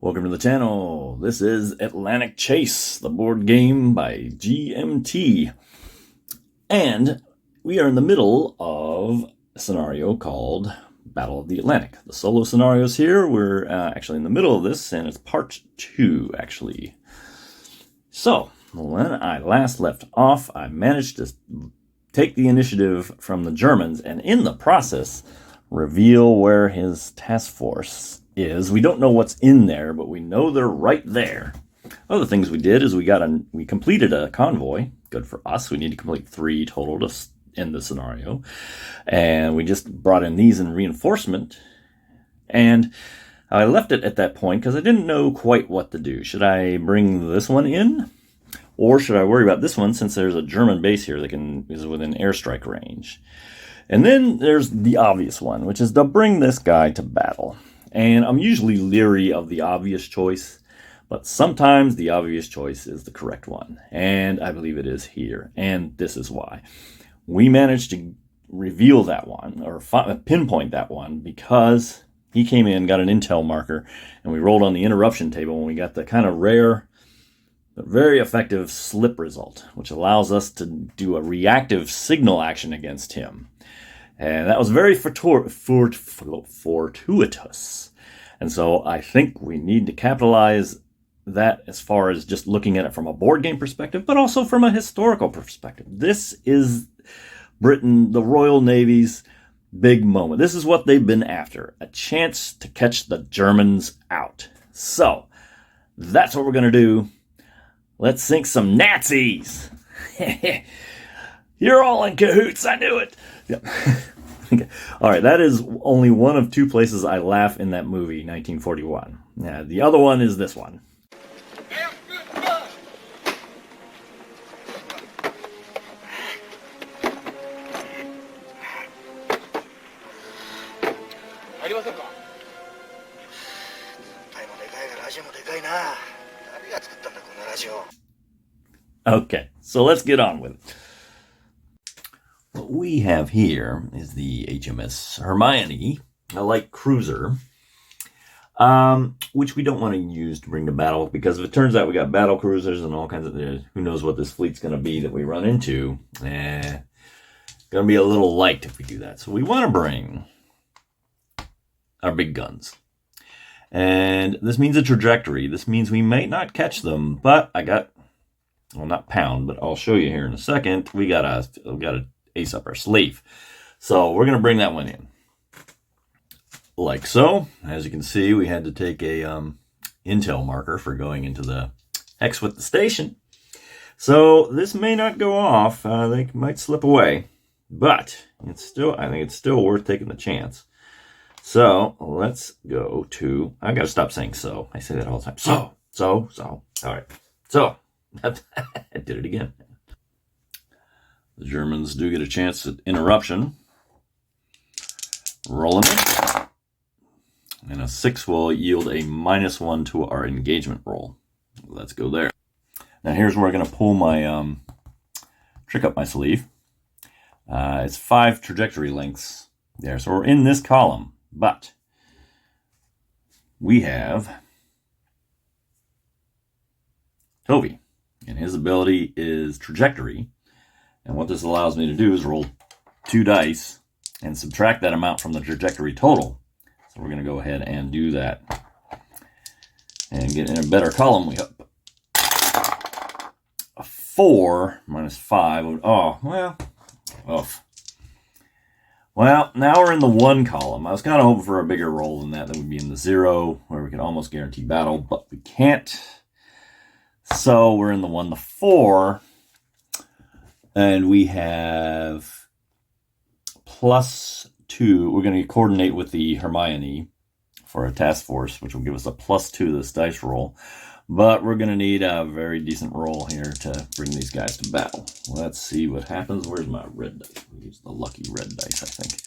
Welcome to the channel. This is Atlantic Chase, the board game by GMT. And we are in the middle of a scenario called Battle of the Atlantic. The solo scenarios here, we're actually in the middle of this, and it's part 2, actually. So, when I last left off, I managed to take the initiative from the Germans, and in the process, reveal where his task force is. We don't know what's in there, but we know they're right there. Other things we did is we completed a convoy. Good for us. We need to complete 3 total to end the scenario. And we just brought in these in reinforcement. And I left it at that point because I didn't know quite what to do. Should I bring this one in? Or should I worry about this one since there's a German base here that is within airstrike range? And then there's the obvious one, which is to bring this guy to battle. And I'm usually leery of the obvious choice, but sometimes the obvious choice is the correct one. And I believe it is here. And this is why. We managed to reveal that one, or pinpoint that one, because he came in, got an intel marker, and we rolled on the interruption table, and we got the kind of rare, but very effective slip result, which allows us to do a reactive signal action against him. And that was very fortuitous. And so I think we need to capitalize that as far as just looking at it from a board game perspective, but also from a historical perspective. This is Britain, the Royal Navy's big moment. This is what they've been after, a chance to catch the Germans out. So that's what we're going to do. Let's sink some Nazis. You're all in cahoots. I knew it. Yep. Okay. All right, that is only one of 2 places I laugh in that movie, 1941. The other one is this one. Okay, so let's get on with it. What we have here is the HMS Hermione, a light cruiser, which we don't want to use to bring to battle, because if it turns out we got battle cruisers and all kinds of, who knows what this fleet's going to be that we run into, going to be a little light if we do that. So we want to bring our big guns. And this means a trajectory. This means we might not catch them, but well, not pound, but I'll show you here in a second. We got a ace up our sleeve. So we're going to bring that one in. Like so. As you can see, we had to take a intel marker for going into the hex with the station. So this may not go off. They might slip away. But I think it's still worth taking the chance. So let's go to, I got to stop saying so. I say that all the time. So. All right. So I did it again. The Germans do get a chance at interruption. Rolling it. And a 6 will yield a -1 to our engagement roll. Let's go there. Now here's where I'm going to pull my trick up my sleeve. It's 5 trajectory lengths there. So we're in this column. But we have Tovey. And his ability is trajectory. And what this allows me to do is roll 2 dice and subtract that amount from the trajectory total. So we're going to go ahead and do that. And get in a better column. We have a 4 minus 5. Oh, well. Oof. Well, now we're in the 1 column. I was kind of hoping for a bigger roll than that. That would be in the 0, where we could almost guarantee battle, but we can't. So we're in the 1 to 4. And we have +2. We're going to coordinate with the Hermione for a task force, which will give us a +2 to this dice roll. But we're going to need a very decent roll here to bring these guys to battle. Let's see what happens. Where's my red dice? We'll use the lucky red dice, I think.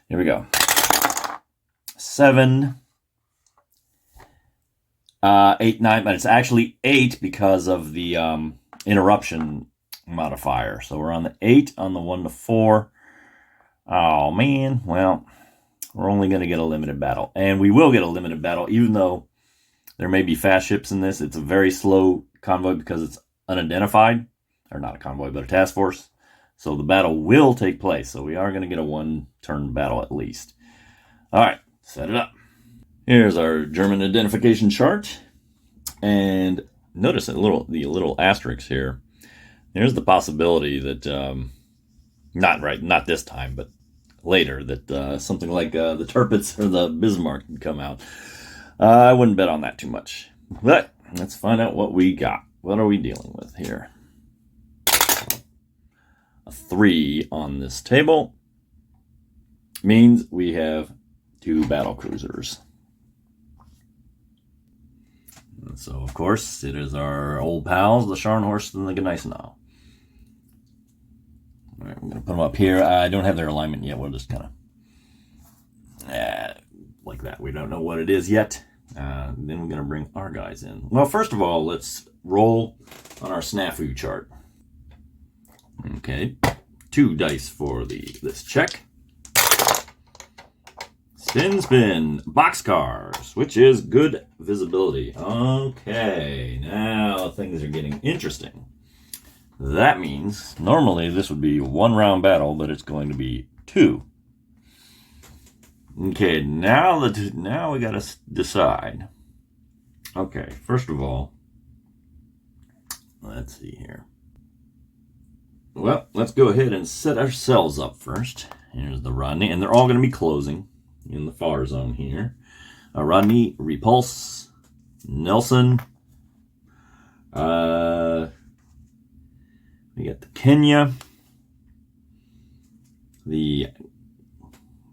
Here we go. 7, 8, 9, but it's actually 8 because of the interruption modifier. So we're on the 8 on the 1 to 4. Oh man, well, we're only going to get a limited battle, and we will get a limited battle, even though There may be fast ships in this. It's a very slow convoy because it's unidentified. Or not a convoy, but a task force. So the battle will take place. So we are going to get a one-turn battle at least. All right, set it up. Here's our German identification chart. And notice the little asterisks here. There's the possibility that, not this time, but later, that something like the Tirpitz or the Bismarck would come out. I wouldn't bet on that too much. But let's find out what we got. What are we dealing with here? A 3 on this table means we have 2 battle cruisers. And so, of course, it is our old pals, the Scharnhorst and the Gneisenau. All right, I'm going to put them up here. I don't have their alignment yet. We'll just kind of like that. We don't know what it is yet. Then we're going to bring our guys in. Well, first of all, let's roll on our snafu chart. Okay, 2 dice for this check. Spin, boxcars, which is good visibility. Okay, now things are getting interesting. That means normally this would be 1 round battle, but it's going to be 2. Okay, now we got to decide. Okay, first of all, let's see here. Well, let's go ahead and set ourselves up first. Here's the Rodney, and they're all going to be closing in the far zone here. Rodney, Repulse, Nelson. We got the Kenya, the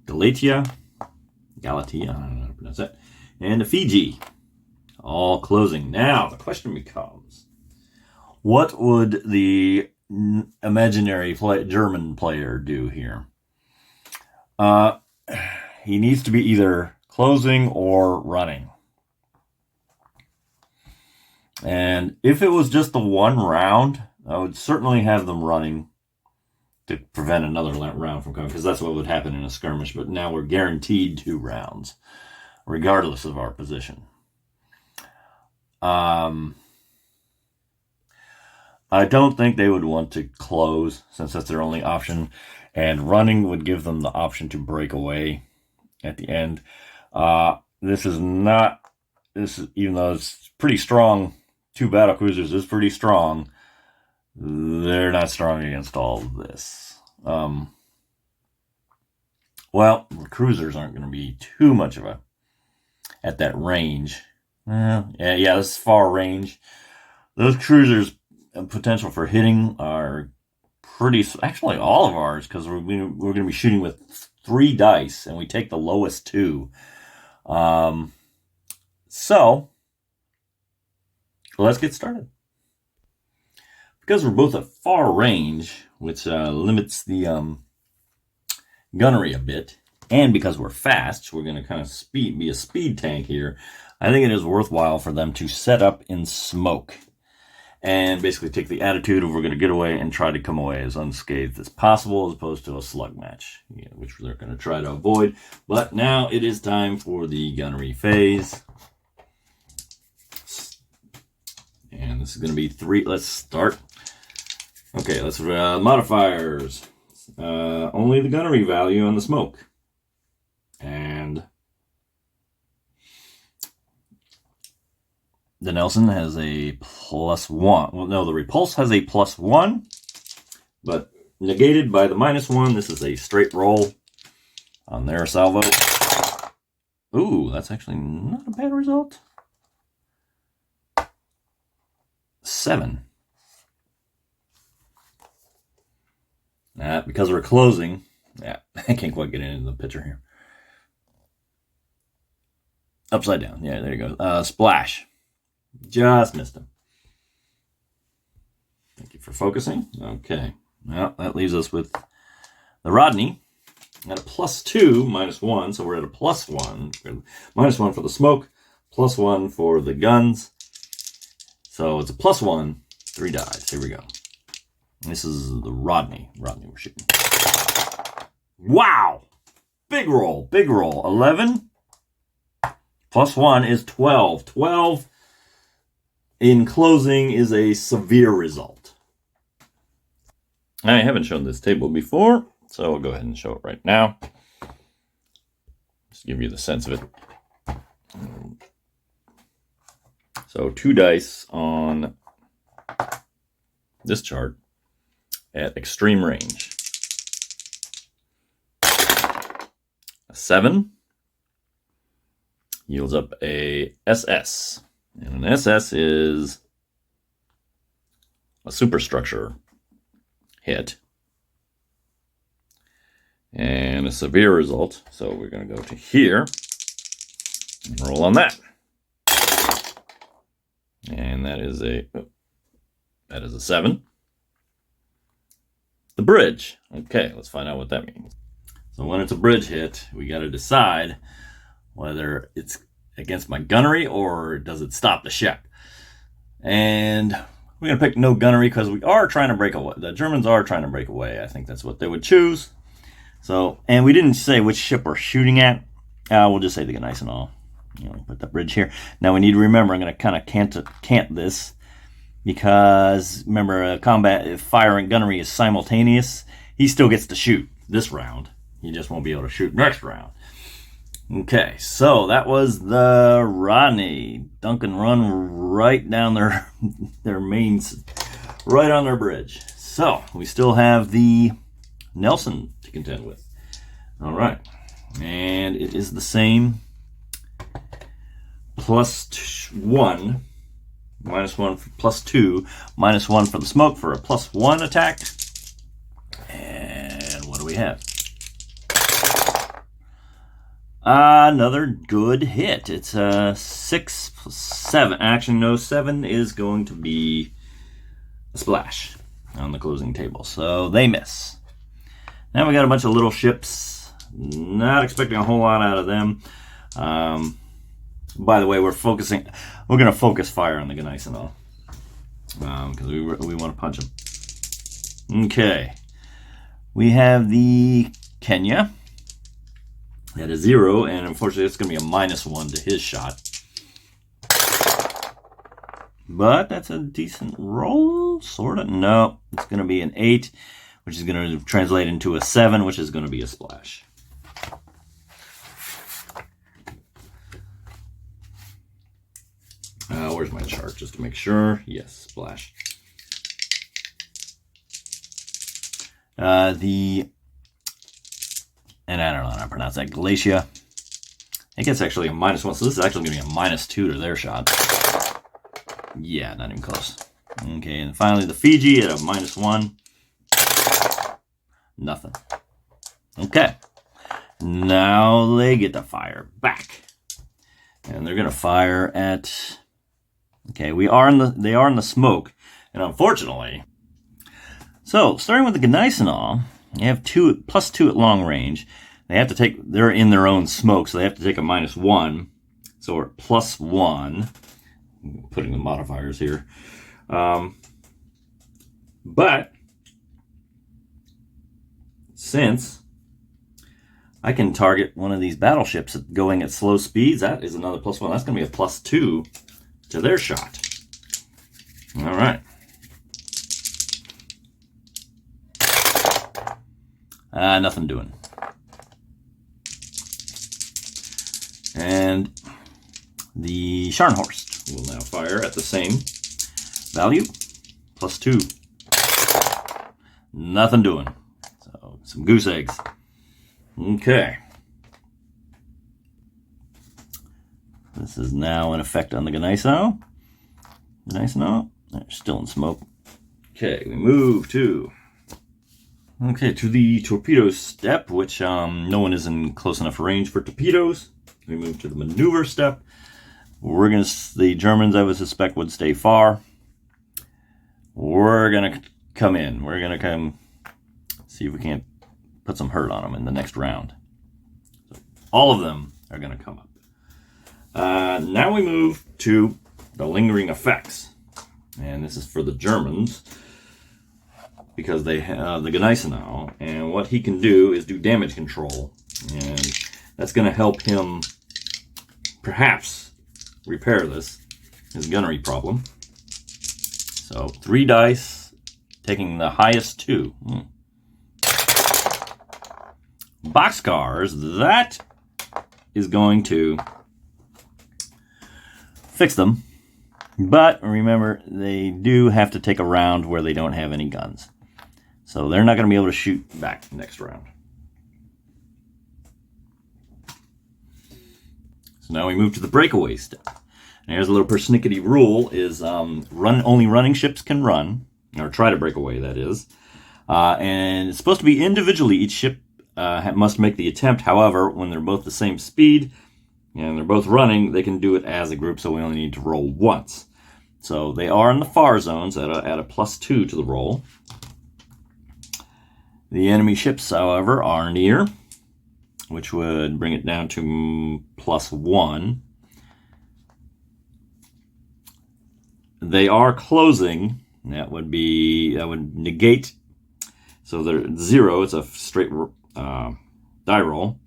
Galatia, I don't know how to pronounce that, and the Fiji, all closing. Now, the question becomes, what would the imaginary German player do here? He needs to be either closing or running. And if it was just the 1 round, I would certainly have them running to prevent another round from coming, because that's what would happen in a skirmish. But now we're guaranteed 2 rounds, regardless of our position. I don't think they would want to close, since that's their only option. And running would give them the option to break away at the end. Even though it's pretty strong, 2 battle cruisers is pretty strong. They're not strong against all of this. Well, the cruisers aren't going to be too much of at that range. Yeah, this is far range. Those cruisers' potential for hitting are actually all of ours, because we're going to be shooting with 3 dice, and we take the lowest 2. So let's get started. Because we're both at far range, which limits the gunnery a bit, and because we're fast, we're going to kind of be a speed tank here. I think it is worthwhile for them to set up in smoke and basically take the attitude of we're going to get away and try to come away as unscathed as possible, as opposed to a slug match, which they're going to try to avoid. But now it is time for the gunnery phase. And this is going to be 3. Let's start. Okay, let's modifiers. Only the gunnery value on the smoke. And the Nelson has a +1. Well, no, the Repulse has a +1, but negated by the -1. This is a straight roll on their salvo. Ooh, that's actually not a bad result. 7. Because we're closing. Yeah, I can't quite get into the picture here. Upside down. Yeah, there you go. Splash. Just missed him. Thank you for focusing. Okay. Well, that leaves us with the Rodney at a +2, -1. So we're at a +1. -1 for the smoke, +1 for the guns. So it's a +1, 3 dice. Here we go. This is the Rodney. We're shooting. Wow! Big roll. 11. +1 is 12. 12 in closing is a severe result. I haven't shown this table before, so I'll go ahead and show it right now. Just give you the sense of it. So 2 dice on this chart at extreme range. A 7 yields up a SS. And an SS is a superstructure hit. And a severe result. So we're going to go to here and roll on that. And that is a 7. The bridge. Okay, let's find out what that means. So when it's a bridge hit, we got to decide whether it's against my gunnery or does it stop the ship. And we're going to pick no gunnery because we are trying to break away. The Germans are trying to break away. I think that's what they would choose. So, and we didn't say which ship we're shooting at. We'll just say the Gneisenau. Put the bridge here. Now we need to remember, I'm going to kind of cant this because remember, combat fire and gunnery is simultaneous. He still gets to shoot this round. He just won't be able to shoot next round. Okay, so that was the Rodney. Duncan run right down their mains, right on their bridge. So we still have the Nelson to contend with. All right, and it is the same. +1, -1 for +2, -1 for the smoke for a +1 attack. And what do we have? Another good hit. It's a 6 + 7. Actually, no, 7 is going to be a splash on the closing table. So they miss. Now we got a bunch of little ships. Not expecting a whole lot out of them. By the way, we're going to focus fire on the Gneisenau because we want to punch him. Okay. We have the Kenya at a 0, and unfortunately it's going to be a -1 to his shot. But that's a decent roll, sort of. No, it's going to be an 8, which is going to translate into a 7, which is going to be a splash. Where's my chart, just to make sure? Yes, splash. And I don't know how to pronounce that, Glacia. I think it's actually a -1, so this is actually going to be a -2 to their shot. Yeah, not even close. Okay, and finally the Fiji at a -1. Nothing. Okay. Now they get to fire back. And they're going to fire at... Okay, they are in the smoke. And unfortunately... So, starting with the Gneisenau, you have +2 at long range. They're in their own smoke, so they have to take a -1. So we're at +1. I'm putting the modifiers here. But since I can target one of these battleships going at slow speeds, that is another +1. That's going to be a +2 to their shot. All right. Nothing doing. And the Scharnhorst will now fire at the same value, +2. Nothing doing. So some goose eggs. Okay. This is now in effect on the Gneisenau. They're still in smoke. Okay, we move to the torpedo step, which no one is in close enough range for torpedoes. We move to the maneuver step. The Germans, I would suspect, would stay far. We're gonna come in. We're gonna come see if we can't put some hurt on them in the next round. So all of them are gonna come up. Now we move to the lingering effects, and this is for the Germans because they have the Gneisenau, and what he can do is do damage control, and that's going to help him perhaps repair this, his gunnery problem. So 3 dice, taking the highest 2. Boxcars, that is going to fix them. But remember, they do have to take a round where they don't have any guns. So they're not going to be able to shoot back next round. So now we move to the breakaway step. And here's a little persnickety rule is only running ships can run, or try to break away, that is. And it's supposed to be individually. Each ship must make the attempt. However, when they're both the same speed and they're both running, they can do it as a group, so we only need to roll once. So they are in the far zones at a +2 to the roll. The enemy ships, however, are near, which would bring it down to +1. They are closing. That would negate. So they're 0. It's a straight die roll.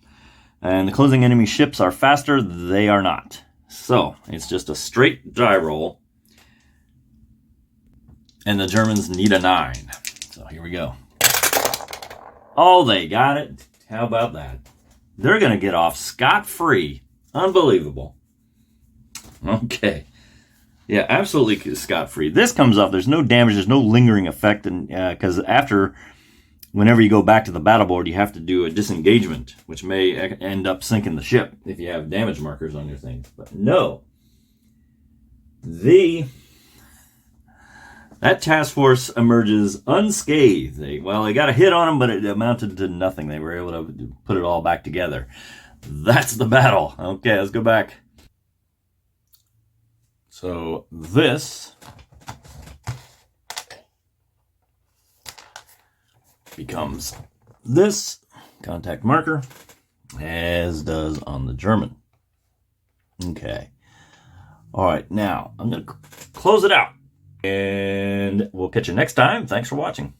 And the closing enemy ships are faster. They are not. So it's just a straight die roll. And the Germans need a 9. So here we go. Oh, they got it. How about that? They're going to get off scot-free. Unbelievable. Okay. Yeah, absolutely scot-free. This comes off. There's no damage. There's no lingering effect. And because whenever you go back to the battle board, you have to do a disengagement, which may end up sinking the ship if you have damage markers on your things. But no. That task force emerges unscathed. They got a hit on them, but it amounted to nothing. They were able to put it all back together. That's the battle. Okay, let's go back. So this becomes this contact marker, as does on the German. Okay. All right, now I'm going to close it out. And we'll catch you next time. Thanks for watching.